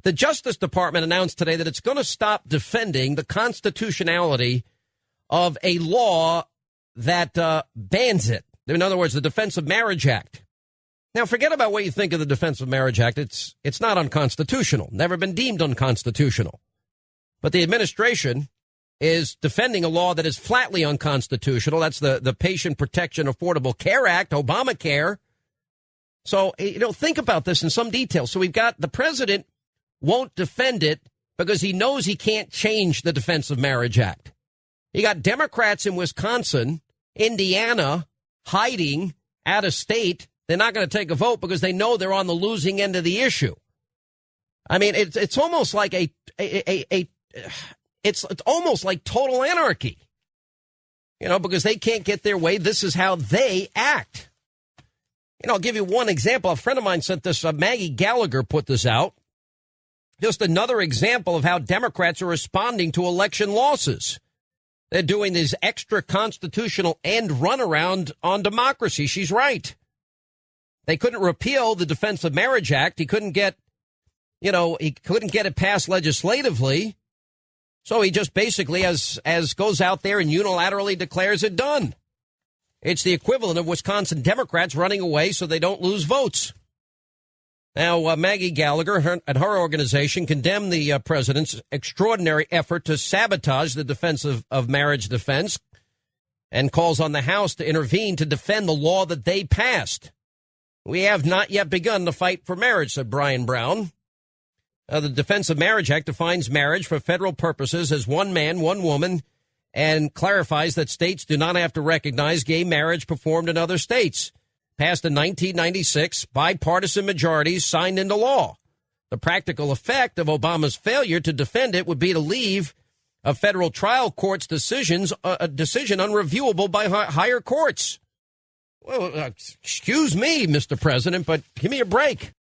The Justice Department announced today that it's going to stop defending the constitutionality of a law that bans it. In other words, the Defense of Marriage Act. Now, forget about what you think of the Defense of Marriage Act. It's not unconstitutional, never been deemed unconstitutional. But the administration is defending a law that is flatly unconstitutional. That's the Patient Protection Affordable Care Act, Obamacare. So, think about this in some detail. So we've got the president won't defend it because he knows he can't change the Defense of Marriage Act. You got Democrats in Wisconsin, Indiana, hiding out of state. They're not going to take a vote because they know they're on the losing end of the issue. I mean, it's almost like it's almost like total anarchy, because they can't get their way. This is how they act. I'll give you one example. A friend of mine sent this. Maggie Gallagher put this out. Just another example of how Democrats are responding to election losses. They're doing this extra constitutional end runaround on democracy. She's right. They couldn't repeal the Defense of Marriage Act. He couldn't get it passed legislatively. So he just basically as goes out there and unilaterally declares it done. It's the equivalent of Wisconsin Democrats running away so they don't lose votes. Now, Maggie Gallagher and her organization condemned the president's extraordinary effort to sabotage the Defense of Marriage Defense and calls on the House to intervene to defend the law that they passed. We have not yet begun to fight for marriage, said Brian Brown. The Defense of Marriage Act defines marriage for federal purposes as one man, one woman, and clarifies that states do not have to recognize gay marriage performed in other states. Passed in 1996, bipartisan majorities signed into law. The practical effect of Obama's failure to defend it would be to leave a federal trial court's decision unreviewable by higher courts. Well, excuse me, Mr. President, but give me a break.